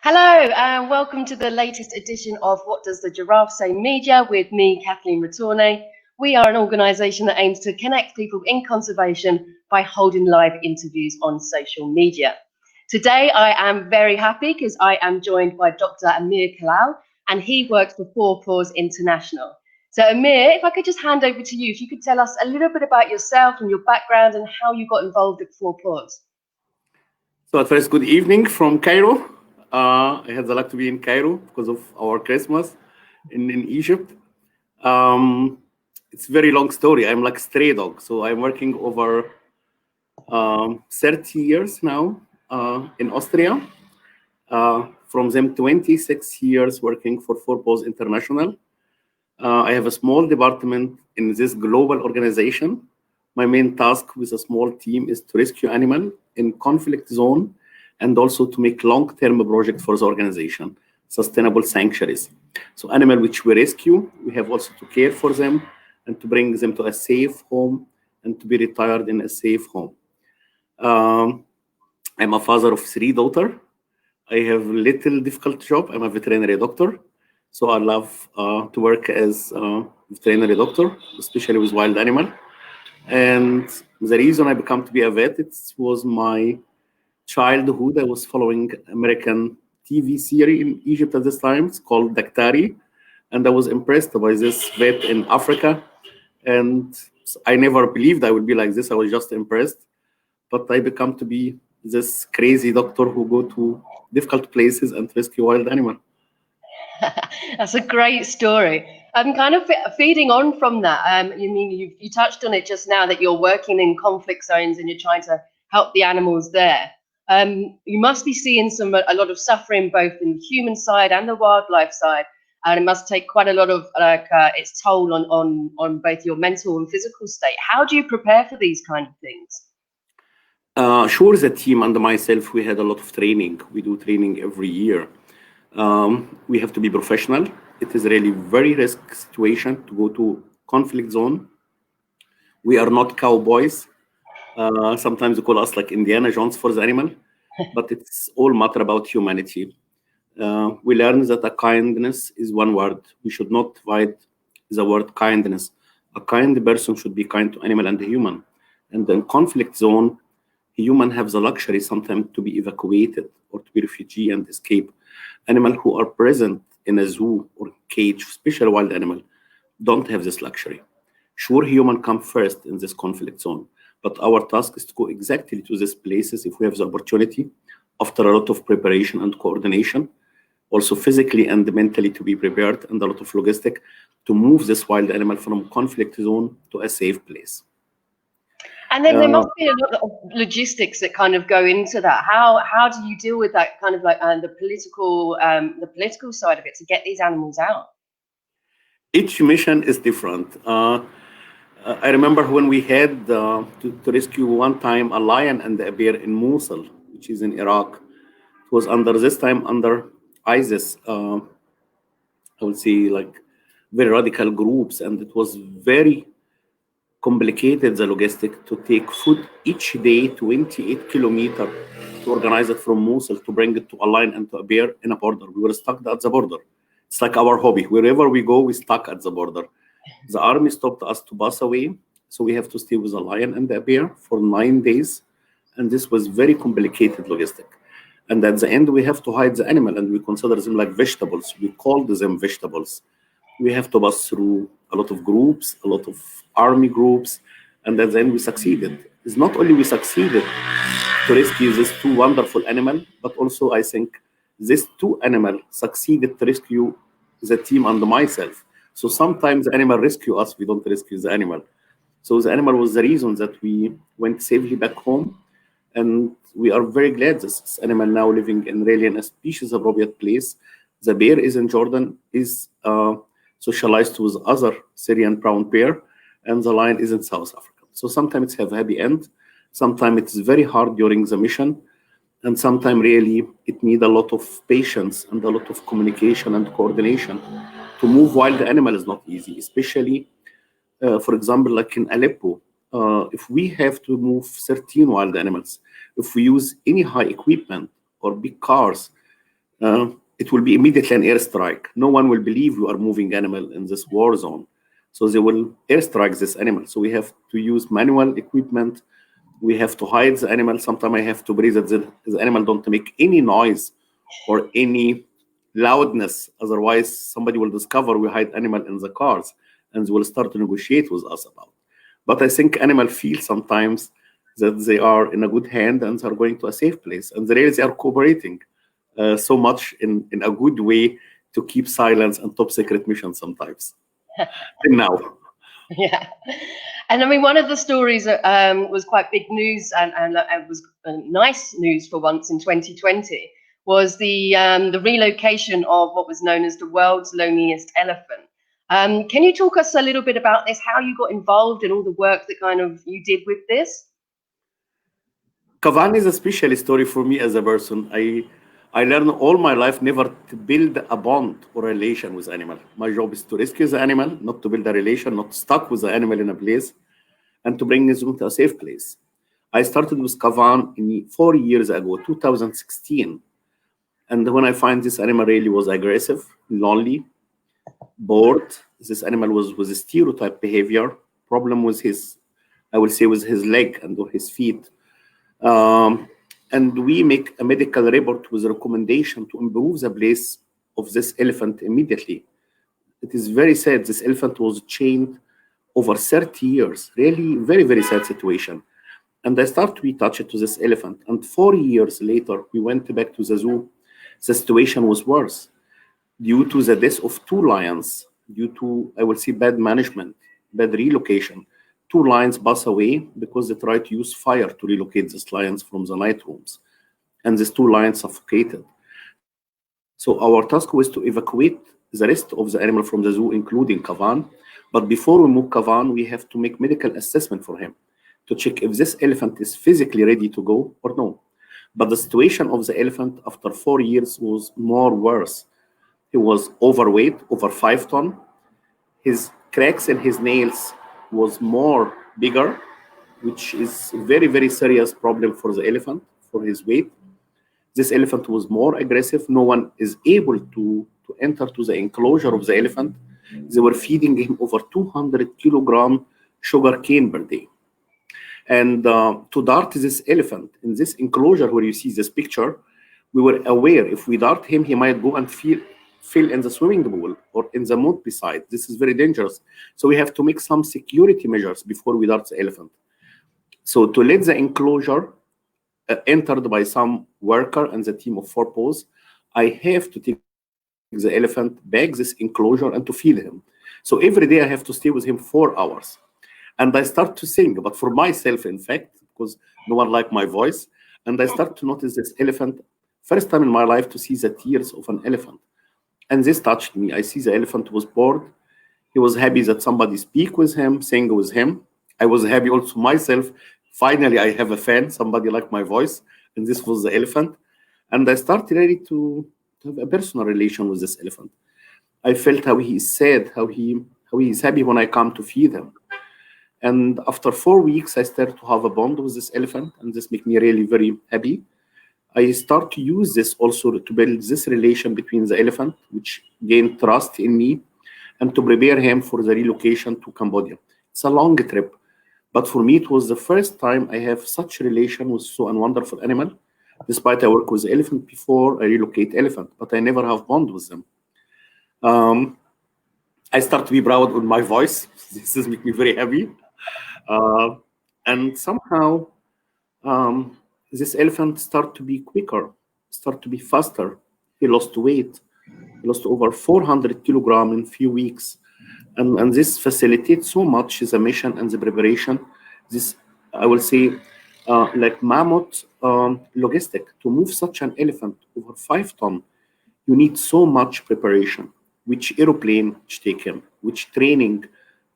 Hello, and welcome to the latest edition of What Does the Giraffe Say Media with me, Kathleen Ratourne. We are an organisation that aims to connect people in conservation by holding live interviews on social media. Today, I am very happy because I am joined by Dr. Amir Khalil, and he works for Four Paws International. So, Amir, if I could just hand over to you, if you could tell us a little bit about yourself and your background and how you got involved at Four Paws. So at first, good evening from Cairo. I had the luck to be in Cairo because of our Christmas in Egypt. It's a very long story. I'm like a stray dog. So I'm working over 30 years now in Austria. From them, 26 years working for Four Paws International. I have a small department in this global organization. My main task with a small team is to rescue animals in conflict zone and also to make long-term projects for the organization, sustainable sanctuaries. So animals which we rescue, we have also to care for them and to bring them to a safe home and to be retired in a safe home. I'm a father of 3 daughters. I have a little difficult job. I'm a veterinary doctor. So I love to work as a veterinary doctor, especially with wild animal. And the reason I became to be a vet, it was my childhood. I was following American TV series in Egypt at this time. It's called Daktari. And I was impressed by this vet in Africa. And I never believed I would be like this. I was just impressed. But I become to be this crazy doctor who go to difficult places and rescue wild animals. That's a great story. I'm kind of feeding on from that. You touched on it just now that you're working in conflict zones and you're trying to help the animals there. You must be seeing a lot of suffering both in the human side and the wildlife side, and it must take quite a lot of its toll on both your mental and physical state. How do you prepare for these kind of things? Sure, the team and myself, we had a lot of training. We do training every year. We have to be professional. It is really very risky situation to go to conflict zone. We are not cowboys. Sometimes they call us like Indiana Jones for the animal, but it's all matter about humanity. We learn that a kindness is one word. We should not divide the word kindness. A kind person should be kind to animal and human. And in conflict zone, human have the luxury sometimes to be evacuated or to be refugee and escape. Animals who are present in a zoo or cage, especially wild animal, don't have this luxury. Sure, human come first in this conflict zone, but our task is to go exactly to these places if we have the opportunity, after a lot of preparation and coordination, also physically and mentally to be prepared, and a lot of logistic to move this wild animal from conflict zone to a safe place. And then there must be a lot of logistics that kind of go into that. How do you deal with that kind of like the political side of it to get these animals out? Each mission is different. I remember when we had to rescue one time a lion and a bear in Mosul, which is in Iraq. It was under ISIS, I would say like very radical groups, and it was very complicated, the logistic, to take food each day 28 kilometers to organize it from Mosul to bring it to a lion and to a bear in a border. We were stuck at the border. It's like our hobby. Wherever we go, we stuck at the border. The army stopped us to pass away, so we have to stay with a lion and a bear for 9 days, and this was very complicated logistic. And at the end, we have to hide the animal, and we consider them like vegetables. We called them vegetables. We have to pass through a lot of groups, a lot of army groups, and at the end we succeeded. It's not only we succeeded to rescue these 2 wonderful animals, but also I think these 2 animals succeeded to rescue the team and myself. So sometimes the animal rescue us, we don't rescue the animal. So the animal was the reason that we went safely back home, and we are very glad this animal now living in really in a species appropriate place. The bear is in Jordan, is socialized with other Syrian brown bear, and the lion is in South Africa. So sometimes it's have a happy end, sometimes it's very hard during the mission, and sometimes really it needs a lot of patience and a lot of communication and coordination. To move wild animal is not easy, especially, for example, like in Aleppo, if we have to move 13 wild animals, if we use any high equipment or big cars, it will be immediately an airstrike. No one will believe you are moving animal in this war zone. So they will airstrike this animal. So we have to use manual equipment. We have to hide the animal. Sometimes I have to breathe that the animal don't make any noise or any loudness. Otherwise, somebody will discover we hide animal in the cars and they will start to negotiate with us about. But I think animal feel sometimes that they are in a good hand and are going to a safe place. And really they are cooperating so much in a good way to keep silence and top secret missions sometimes. And now, Yeah. And I mean, one of the stories that was quite big news and it was nice news for once in 2020 was the relocation of what was known as the world's loneliest elephant. Can you talk us a little bit about this, how you got involved and all the work that kind of you did with this? Kaavan is a special story for me as a person. I learned all my life never to build a bond or relation with animal. My job is to rescue the animal, not to build a relation, not stuck with the animal in a place, and to bring them to a safe place. I started with Kaavan 4 years ago, 2016. And when I find this animal really was aggressive, lonely, bored, this animal was with a stereotype behavior, problem with his, I will say, with his leg and or his feet. Um, and we make a medical report with a recommendation to improve the place of this elephant immediately. It is very sad. This elephant was chained over 30 years. Really, very, very sad situation. And I start to be attached to this elephant. And 4 years later, we went back to the zoo. The situation was worse due to the death of two lions, due to, I will say, bad management, bad relocation. Two lions pass away because they tried to use fire to relocate these lions from the night rooms. And these two lions suffocated. So our task was to evacuate the rest of the animal from the zoo, including Kaavan. But before we move Kaavan, we have to make medical assessment for him to check if this elephant is physically ready to go or no. But the situation of the elephant after 4 years was more worse. He was overweight, over 5 ton. His cracks in his nails was more bigger, which is a very, very serious problem for the elephant, for his weight. This elephant was more aggressive. No one is able to enter to the enclosure of the elephant. They were feeding him over 200 kilogram sugar cane per day. And to dart this elephant in this enclosure where you see this picture, we were aware if we dart him, he might go and fill in the swimming pool or in the moat beside. This is very dangerous. So we have to make some security measures before we dart the elephant. So to let the enclosure entered by some worker and the team of Four Paws, I have to take the elephant back this enclosure and to feed him. So every day I have to stay with him 4 hours. And I start to sing, but for myself, in fact, because no one liked my voice. And I start to notice this elephant, first time in my life to see the tears of an elephant. And this touched me. I see the elephant was bored. He was happy that somebody speak with him, sing with him. I was happy also myself. Finally, I have a fan, somebody liked my voice. And this was the elephant. And I started really to have a personal relation with this elephant. I felt how he is sad, how he is happy when I come to feed him. And after 4 weeks, I started to have a bond with this elephant, and this made me really very happy. I start to use this also to build this relation between the elephant, which gained trust in me, and to prepare him for the relocation to Cambodia. It's a long trip, but for me, it was the first time I have such a relation with so a wonderful animal. Despite I work with elephant before, I relocate elephant, but I never have bond with them. Um, I start to be proud on my voice. This is make me very happy. Uh, and somehow this elephant start to be quicker, start to be faster. He lost weight. He lost over 400 kilogram in few weeks. And this facilitates so much the mission and the preparation. This, I will say, like mammoth logistic. To move such an elephant over 5 ton, you need so much preparation. Which aeroplane to take him, which training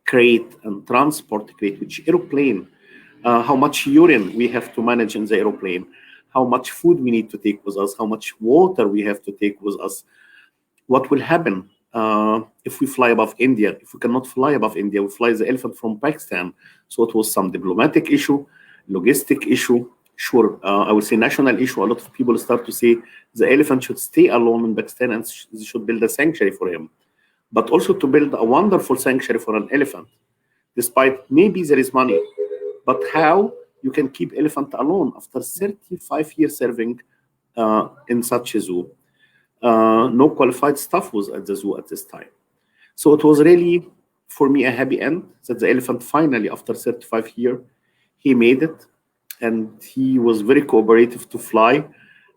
crate and transport crate, which aeroplane, how much urine we have to manage in the aeroplane, how much food we need to take with us, how much water we have to take with us. What will happen if we fly above India? If we cannot fly above India, we fly the elephant from Pakistan. So it was some diplomatic issue, logistic issue, sure, I would say national issue. A lot of people start to say the elephant should stay alone in Pakistan and they should build a sanctuary for him, but also to build a wonderful sanctuary for an elephant, despite maybe there is money. But how you can keep elephant alone after 35 years serving in such a zoo? No qualified staff was at the zoo at this time. So it was really, for me, a happy end that the elephant finally, after 35 years, he made it. And he was very cooperative to fly,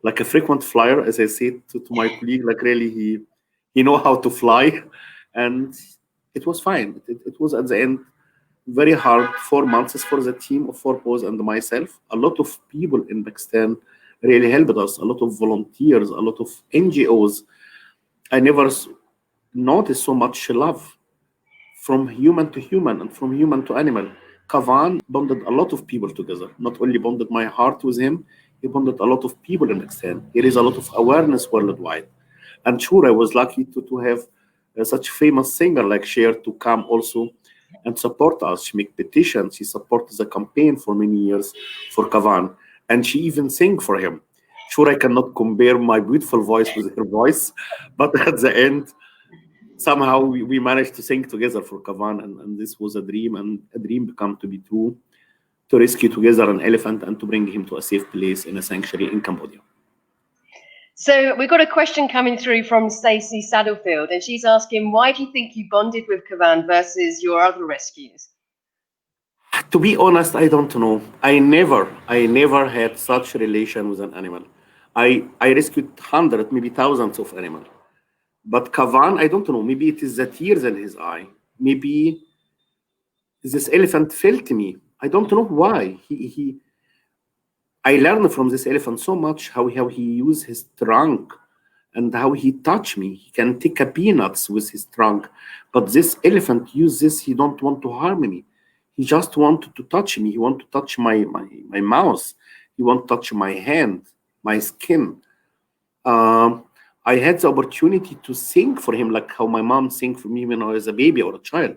like a frequent flyer, as I said to my colleague, like really he know how to fly. And it was fine. It was at the end very hard 4 months for the team of Four Paws and myself. A lot of people in Pakistan really helped us, a lot of volunteers, a lot of NGOs. I never noticed so much love from human to human and from human to animal. Kaavan bonded a lot of people together, not only bonded my heart with him, he bonded a lot of people in Pakistan. There is a lot of awareness worldwide. And sure, I was lucky to have such famous singer like Cher to come also and support us. She make petitions. She supported the campaign for many years for Kaavan, and she even sing for him. Sure, I cannot compare my beautiful voice with her voice, but at the end, somehow we managed to sing together for Kaavan, and this was a dream, and a dream become to be true, to rescue together an elephant and to bring him to a safe place in a sanctuary in Cambodia. So we've got a question coming through from Stacey Saddlefield, and she's asking, why do you think you bonded with Kaavan versus your other rescues? To be honest, I don't know. I never had such a relation with an animal. I rescued hundreds, maybe thousands of animals. But Kaavan, I don't know. Maybe it is the tears in his eye. Maybe this elephant felt me. I don't know why. I learned from this elephant so much how he used his trunk and how he touched me. He can take a peanuts with his trunk, but this elephant use this. He don't want to harm me. He just wanted to touch me. He want to touch my mouth. He want to touch my hand, my skin. Um, I had the opportunity to sing for him like how my mom sang for me when I was a baby or a child.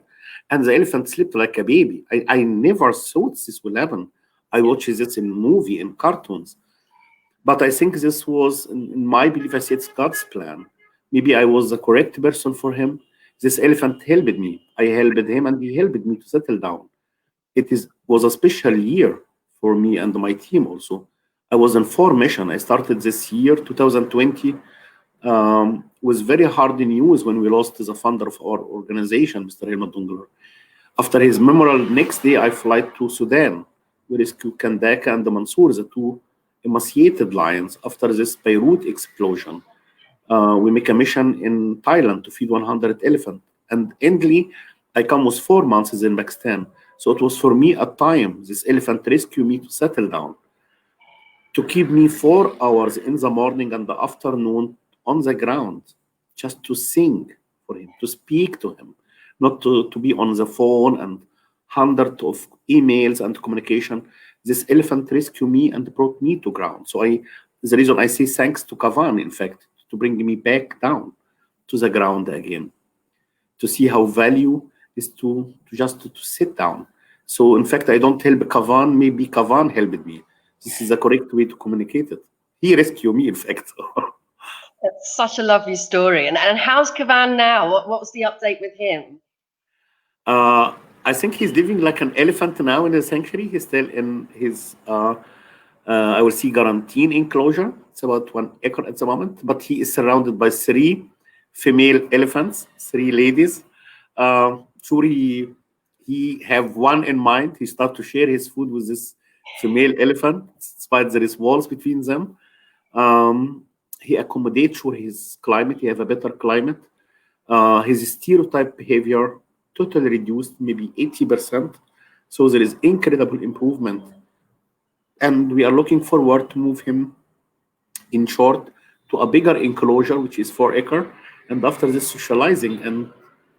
And the elephant slept like a baby. I never thought this will happen. I watched this in movie, in cartoons. But I think this was, in my belief, I say it's God's plan. Maybe I was the correct person for him. This elephant helped me. I helped him and he helped me to settle down. Was a special year for me and my team also. I was in four mission. I started this year, 2020, was very hard news when we lost the founder of our organization, Mr. Helmut Dungler. After his memorial, next day I fly to Sudan. We rescue Kandaka and the Mansour, the two emaciated lions, after this Beirut explosion. We make a mission in Thailand to feed 100 elephants. And endly, I come with 4 months in Pakistan. So it was for me a time, this elephant rescue me to settle down, to keep me 4 hours in the morning and the afternoon on the ground, just to sing for him, to speak to him, not to be on the phone and hundred of emails and communication. This elephant rescued me and brought me to ground. So the reason I say thanks to Kaavan, in fact, to bring me back down to the ground again, to see how value is to just to sit down. So in fact, I don't help Kaavan, maybe Kaavan helped me. This is the correct way to communicate it. He rescued me, in fact. That's such a lovely story. And how's Kaavan now? What's the update with him? I think he's living like an elephant now in the sanctuary. He's still in his, I will see, quarantine enclosure. It's about 1 acre at the moment, but he is surrounded by 3 female elephants, 3 ladies. Sure, he have one in mind. He start to share his food with this female elephant, despite there is walls between them. He accommodates sure his climate. He have a better climate. His stereotype behavior totally reduced, maybe 80%. So there is incredible improvement. And we are looking forward to move him, in short, to a bigger enclosure, which is 4 acre. And after this socializing, and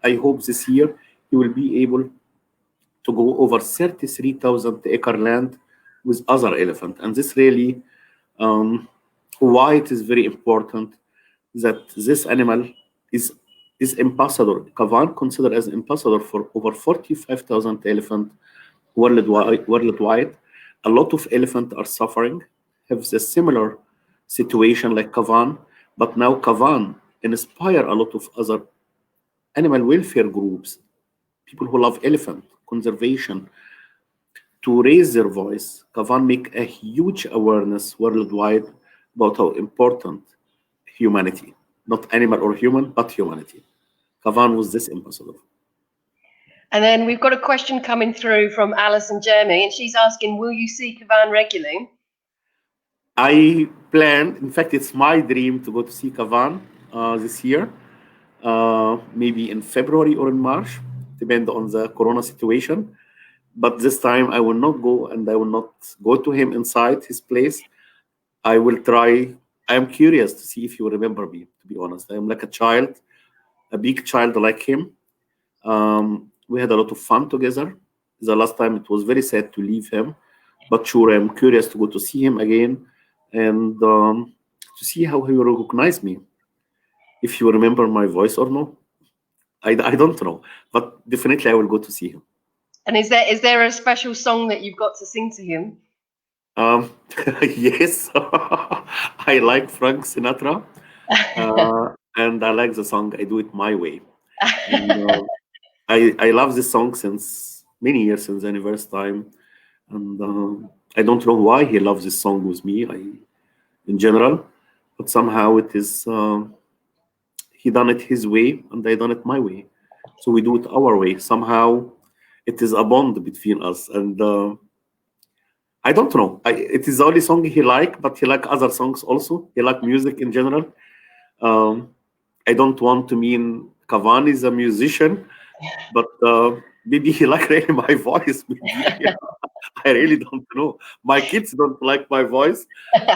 I hope this year, he will be able to go over 33,000 acre land with other elephant. And this really, why it is very important that this animal is ambassador. Kaavan considered as ambassador for over 45,000 elephants worldwide. A lot of elephants are suffering, have a similar situation like Kaavan, but now Kaavan inspire a lot of other animal welfare groups, people who love elephant conservation, to raise their voice. Kaavan make a huge awareness worldwide about how important humanity, not animal or human, but humanity. Kaavan was this impossible. And then we've got a question coming through from Alison Jeremy, and she's asking, will you see Kaavan regularly? I plan, in fact, it's my dream to go to see Kaavan this year, maybe in February or in March, depend on the Corona situation. But this time I will not go and I will not go to him inside his place. I will try. I am curious to see if you remember me, to be honest. I am like a child, a big child like him. We had a lot of fun together. The last time it was very sad to leave him, but sure, I'm curious to go to see him again and to see how he will recognize me. If you remember my voice or no, I don't know, but definitely I will go to see him. And is there a special song that you've got to sing to him? Um, yes, I like Frank Sinatra, and I like the song "I Do It My Way." And I love this song since many years, since the first time, and I don't know why he loves this song with me. In general, but somehow it is he done it his way, and I done it my way. So we do it our way. Somehow, it is a bond between us, and I don't know. It is the only song he like, but he like other songs also. He like music in general. Um, I don't want to mean Kaavan is a musician, but maybe he like really my voice. Maybe I really don't know. My kids don't like my voice,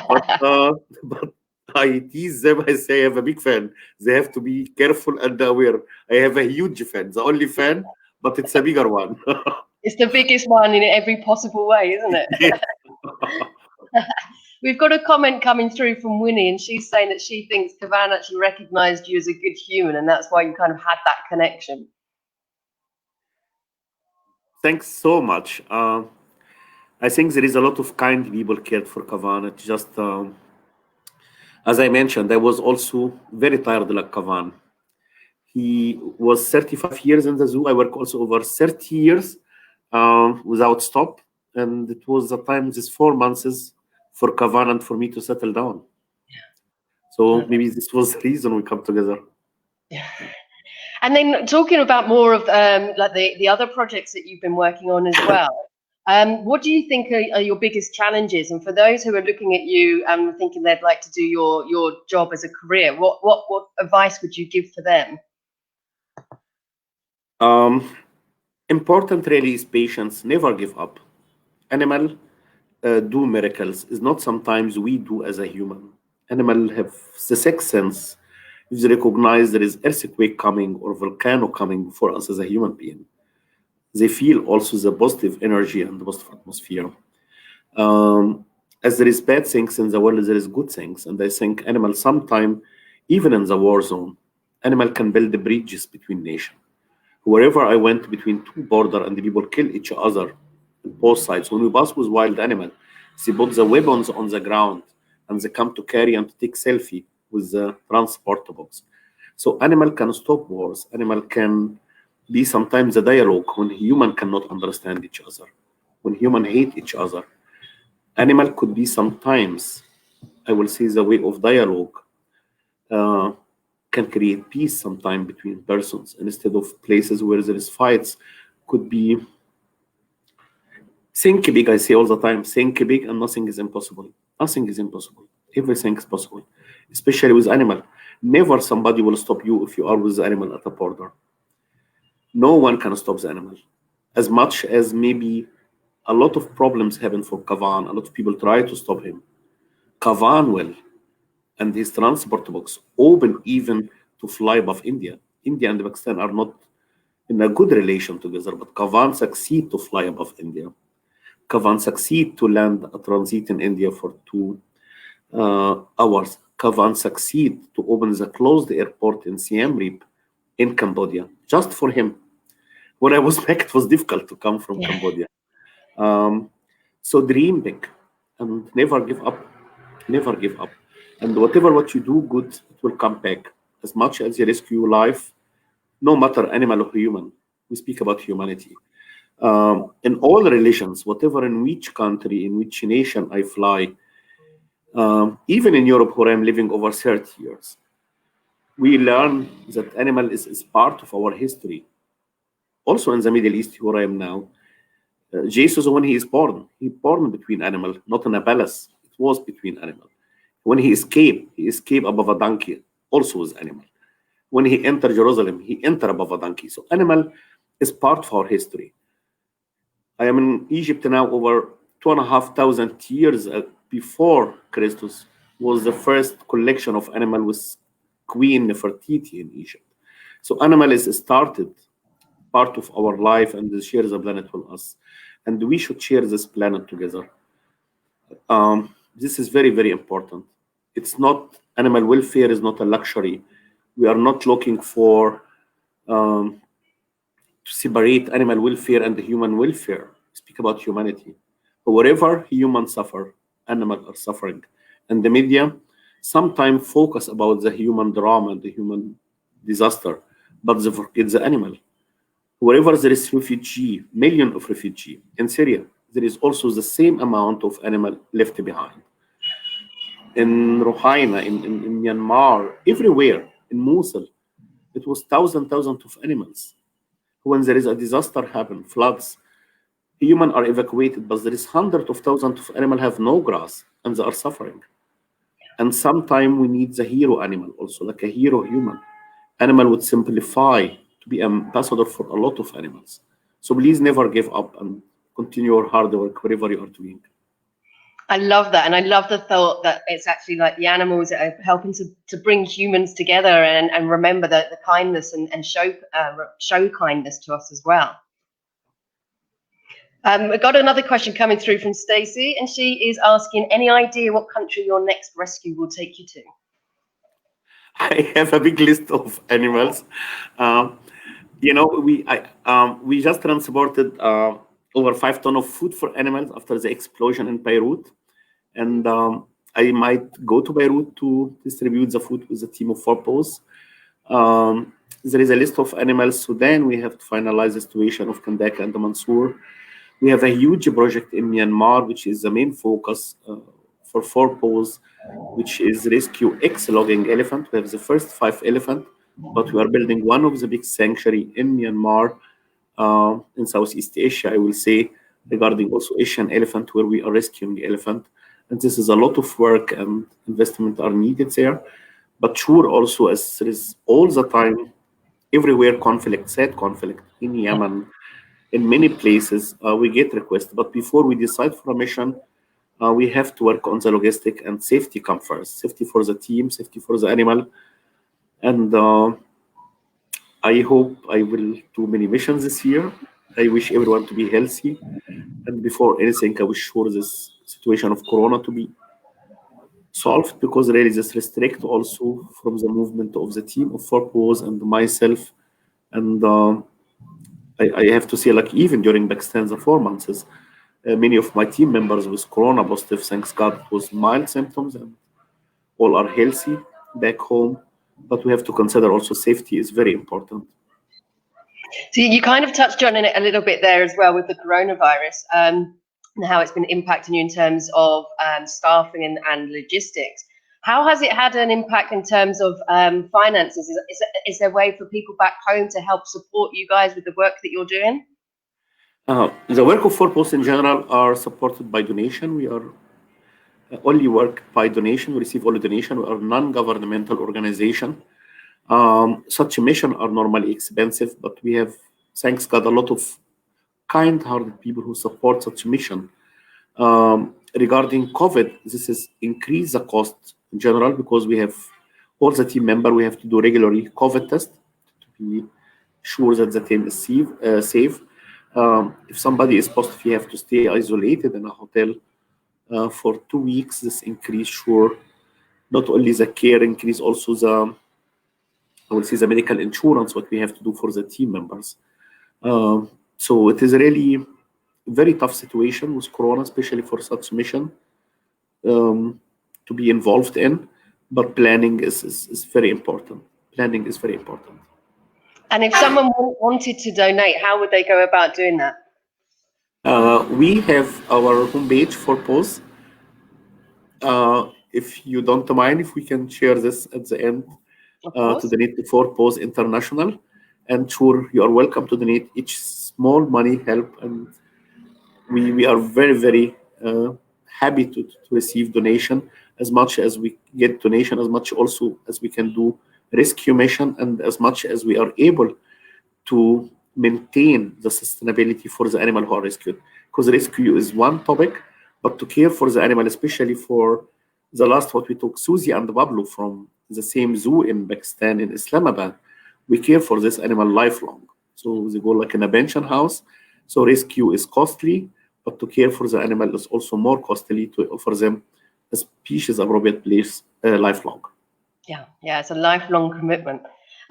but I tease them. I say I have a big fan. They have to be careful and aware. I have a huge fan, the only fan, but it's a bigger one. It's the biggest one in every possible way, isn't it? Yes. We've got a comment coming through from Winnie, and she's saying that she thinks Kaavan actually recognised you as a good human, and that's why you kind of had that connection. Thanks so much. I think there is a lot of kind people cared for Kaavan. It just, as I mentioned, I was also very tired like Kaavan. He was 35 years in the zoo. I work also over 30 years without stop. And it was the time, these 4 months for Kaavan and for me to settle down. So maybe this was the reason we come together. Yeah. And then talking about more of like the other projects that you've been working on as well. What do you think are your biggest challenges? And for those who are looking at you and thinking they'd like to do your job as a career, what advice would you give for them? Important really is patience. Never give up. Animal do miracles. Is not sometimes we do as a human. Animal have the sixth sense. If they recognize there is earthquake coming or volcano coming for us as a human being, they feel also the positive energy and the positive atmosphere. As there is bad things in the world, there is good things, and I think animals sometime, even in the war zone, animal can build the bridges between nations. Wherever I went between two border and the people kill each other on both sides. When we pass with wild animal, they put the weapons on the ground and they come to carry and to take selfie with the transport box. So animal can stop wars. Animal can be sometimes a dialogue when human cannot understand each other, when human hate each other. Animal could be sometimes, I will say, the way of dialogue. Can create peace sometime between persons instead of places where there is fights. Could be think big. I say all the time, think big, and nothing is impossible. Nothing is impossible. Everything is possible, especially with animal. Never somebody will stop you if you are with the animal at a border. No one can stop the animal. As much as maybe a lot of problems happen for Kaavan, a lot of people try to stop him. Kaavan will, and his transport box open even to fly above India. India and Pakistan are not in a good relation together, but Kaavan succeed to fly above India. Kaavan succeed to land a transit in India for 2 hours. Kaavan succeed to open the closed airport in Siem Reap in Cambodia, just for him. When I was back, it was difficult to come from Cambodia. So dream big and never give up. Never give up. And whatever what you do good, it will come back. As much as you rescue life, no matter animal or human, we speak about humanity. In all religions, whatever in which country, in which nation I fly, even in Europe where I'm living over 30 years, we learn that animal is part of our history. Also in the Middle East where I am now, Jesus, when he born between animal, not in a palace. It was between animal. When he escaped above a donkey, also was animal. When he entered Jerusalem, he entered above a donkey. So animal is part of our history. I am in Egypt now over 2,500 years before Christus was the first collection of animal with Queen Nefertiti in Egypt. So animal is started part of our life and they share the planet with us. And we should share this planet together. This is very, very important. It's not, animal welfare is not a luxury. We are not looking for to separate animal welfare and the human welfare. Speak about humanity. Wherever humans suffer, animals are suffering. And the media sometimes focus about the human drama, the human disaster, but they forget the animal. Wherever there is refugee, million of refugee in Syria, there is also the same amount of animal left behind. In Rohingya, in Myanmar, everywhere, in Mosul, it was thousands of animals. When there is a disaster happen, floods, humans are evacuated, but there is hundreds of thousands of animals have no grass and they are suffering. And sometimes we need the hero animal also, like a hero human. Animal would simplify to be ambassador for a lot of animals. So please never give up and continue your hard work wherever you are doing. I love that. And I love the thought that it's actually like the animals that are helping to bring humans together and remember the kindness and show kindness to us as well. I got another question coming through from Stacey, and she is asking, any idea what country your next rescue will take you to? I have a big list of animals. Um, we just transported over 5 tons of food for animals after the explosion in Beirut, and I might go to Beirut to distribute the food with a team of Four Paws. There is a list of animals. Sudan, we have to finalize the situation of Kandaka and the Mansour. We have a huge project in Myanmar, which is the main focus for Four Paws, which is rescue ex-logging elephant. We have the first 5 elephants, but we are building one of the big sanctuary in Myanmar, in Southeast Asia, I will say, regarding also Asian elephant, where we are rescuing elephant. And this is a lot of work and investment are needed there. But sure, also as there is all the time, everywhere conflict, sad conflict in Yemen, in many places, we get requests. But before we decide for a mission, we have to work on the logistic and safety come first. Safety for the team, safety for the animal. And I hope I will do many missions this year. I wish everyone to be healthy. And before anything, I wish sure this situation of Corona to be solved, because really this restrict also from the movement of the team of Four Paws and myself. And I have to say, like even during Pakistan, the 4 months, many of my team members was Corona positive. Thanks God, it was mild symptoms and all are healthy back home. But we have to consider also safety is very important. So you kind of touched on it a little bit there as well with the coronavirus, and how it's been impacting you in terms of staffing and logistics. How has it had an impact in terms of finances? Is there a way for people back home to help support you guys with the work that you're doing? The work of Four Paws in general are supported by donation. We are only work by donation. We receive all donation. We are non-governmental organization. Such mission are normally expensive, but we have, thanks God, a lot of kind-hearted people who support such mission. Regarding COVID, this has increased the cost in general because we have all the team member. We have to do regularly COVID test to be sure that the team is safe. If somebody is positive, you have to stay isolated in a hotel for 2 weeks. This increase, sure, not only the care increase, also the, I will say, the medical insurance, what we have to do for the team members. So it is really very tough situation with Corona, especially for such mission to be involved in. But planning is very important. Planning is very important. And if someone wanted to donate, how would they go about doing that? We have our homepage for Paws. If you don't mind, if we can share this at the end Of to course. donate to Four Paws International. And sure, you are welcome to donate. Each small money help, and we are very, very happy to receive donation. As much as we get donation, as much also as we can do rescue mission, and as much as we are able to maintain the sustainability for the animal who are rescued. Because rescue is one topic, but to care for the animal, especially for the last what we took, Susie and Pablo from the same zoo in Pakistan, in Islamabad, we care for this animal lifelong. So they go like in a pension house. So rescue is costly, but to care for the animal is also more costly to offer them a species appropriate place lifelong. Yeah, it's a lifelong commitment.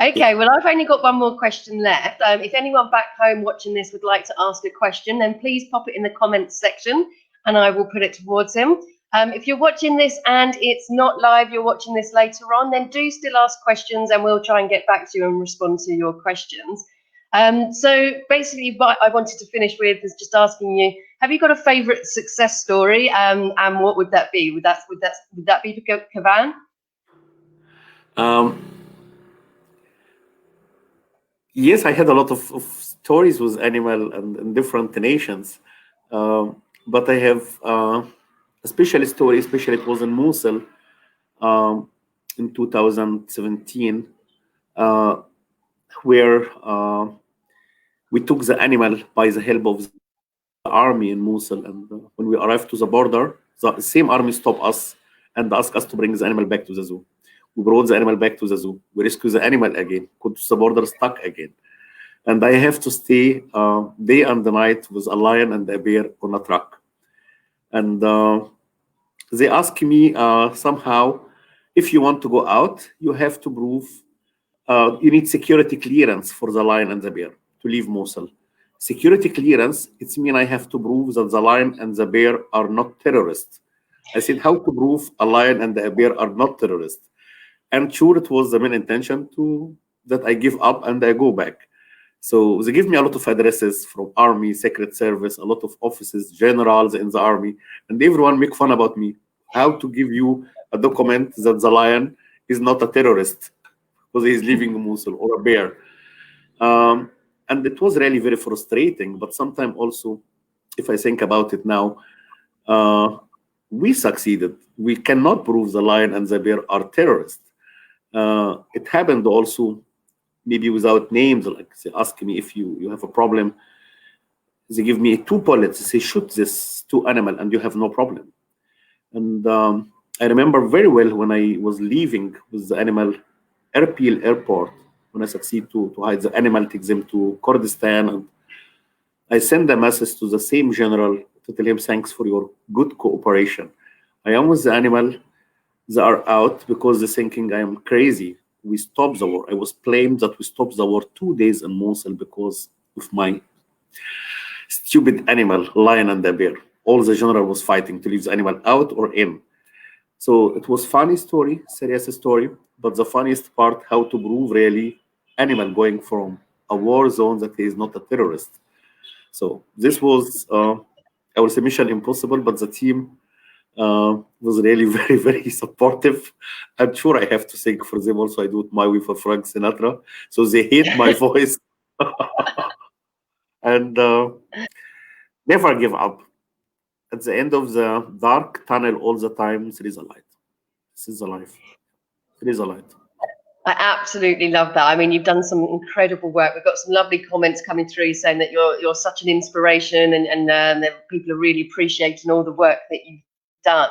Okay, well, I've only got one more question left. If anyone back home watching this would like to ask a question, then please pop it in the comments section and I will put it towards him. If you're watching this and it's not live, you're watching this later on, then do still ask questions and we'll try and get back to you and respond to your questions. So basically, what I wanted to finish with is just asking you: have you got a favourite success story, and what would that be? Would that be for Kaavan? Um, yes, I had a lot of stories with animal and different nations, but I have a special story. Especially, it was in Mosul in 2017, where we took the animal by the help of the army in Mosul. And when we arrived to the border, the same army stopped us and asked us to bring the animal back to the zoo. We brought the animal back to the zoo. We rescued the animal again, because the border stuck again. And I have to stay day and night with a lion and a bear on a truck. And they ask me somehow, if you want to go out, you have to prove you need security clearance for the lion and the bear to leave Mosul. Security clearance, it's mean I have to prove that the lion and the bear are not terrorists. I said, how to prove a lion and a bear are not terrorists? And sure, it was the main intention to that I give up and I go back. So they give me a lot of addresses from army, secret service, a lot of offices, generals in the army, and everyone make fun about me. How to give you a document that the lion is not a terrorist because he's living in Mosul, or a bear. And it was really very frustrating. But sometimes also, if I think about it now, we succeeded. We cannot prove the lion and the bear are terrorists. It happened also, maybe without names, like they ask me if you have a problem. They give me 2 bullets. They say, shoot this 2 animal and you have no problem. And I remember very well when I was leaving with the animal, Erbil airport, when I succeed to hide the animal, take them to Kurdistan. And I send a message to the same general to tell him, thanks for your good cooperation. I am with the animal. They are out because they're thinking I am crazy. We stopped the war. I was blamed that we stopped the war 2 days in Mosul because of my stupid animal, lion and the bear. All the general was fighting to leave the animal out or in. So it was funny story, serious story, but the funniest part, how to prove really animal going from a war zone that he is not a terrorist. So this was, I would say, mission impossible, but the team was really very, very supportive. I'm sure I have to thank for them also. I do it my way for Frank Sinatra. So they hate my voice. And never give up. At the end of the dark tunnel, all the time, there is a light. This is a life. There is a light. I absolutely love that. I mean, you've done some incredible work. We've got some lovely comments coming through saying that you're such an inspiration, and that people are really appreciating all the work that you've done.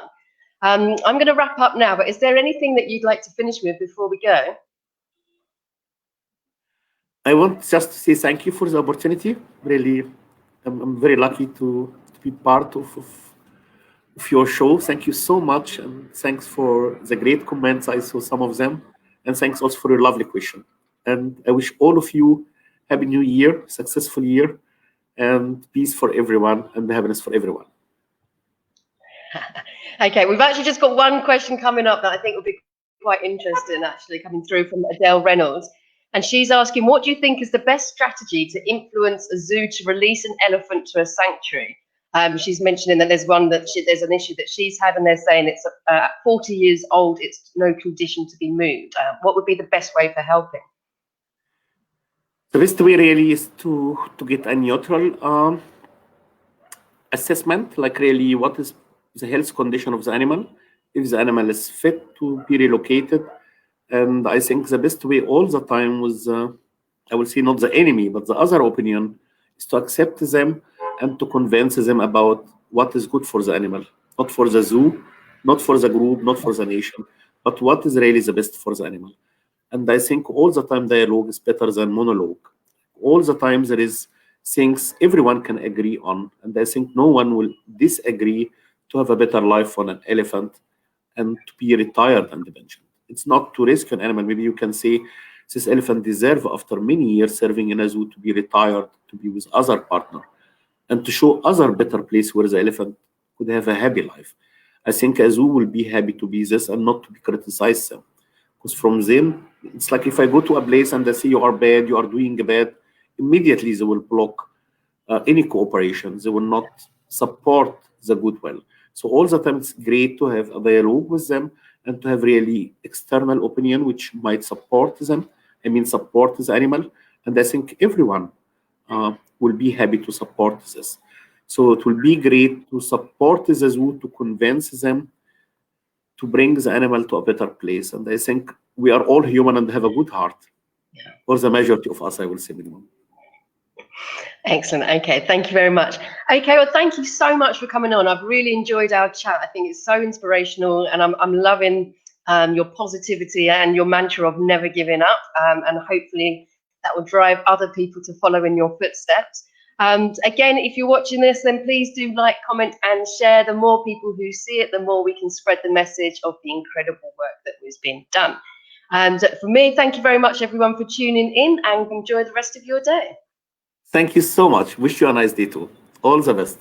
I'm going to wrap up now, but is there anything that you'd like to finish with before we go? I want just to say thank you for the opportunity. Really, I'm very lucky to be part of your show. Thank you so much, and thanks for the great comments. I saw some of them, and thanks also for your lovely question. And I wish all of you happy new year, successful year, and peace for everyone and happiness for everyone. Okay, we've actually just got one question coming up that I think will be quite interesting, actually, coming through from Adele Reynolds. And she's asking, what do you think is the best strategy to influence a zoo to release an elephant to a sanctuary? She's mentioning that there's there's an issue that she's had, and they're saying it's 40 years old, it's no condition to be moved. What would be the best way for helping? The best way really is to get a neutral assessment, like really what is the health condition of the animal, if the animal is fit to be relocated. And I think the best way all the time was, I will say not the enemy, but the other opinion, is to accept them and to convince them about what is good for the animal, not for the zoo, not for the group, not for the nation, but what is really the best for the animal. And I think all the time dialogue is better than monologue. All the time there is things everyone can agree on, and I think no one will disagree to have a better life on an elephant and to be retired and pensioned. It's not to rescue an animal. Maybe you can say this elephant deserves, after many years serving in a zoo, to be retired, to be with other partner, and to show other better place where the elephant could have a happy life. I think a zoo will be happy to be this and not to be criticized them. Because from them, it's like if I go to a place and they say you are bad, you are doing bad, immediately they will block any cooperation. They will not support the goodwill. So all the time it's great to have a dialogue with them and to have really external opinion which might support them. I mean, support the animal. And I think everyone will be happy to support this. So it will be great to support the zoo, to convince them to bring the animal to a better place. And I think we are all human and have a good heart. Yeah. Or the majority of us, I will say minimum. Excellent. Okay, thank you very much. Okay, well, thank you so much for coming on. I've really enjoyed our chat. I think it's so inspirational, and I'm loving your positivity and your mantra of never giving up. And hopefully that will drive other people to follow in your footsteps. Again, if you're watching this, then please do like, comment, and share. The more people who see it, the more we can spread the message of the incredible work that was being done. And for me, thank you very much, everyone, for tuning in, and enjoy the rest of your day. Thank you so much. Wish you a nice day too. All the best.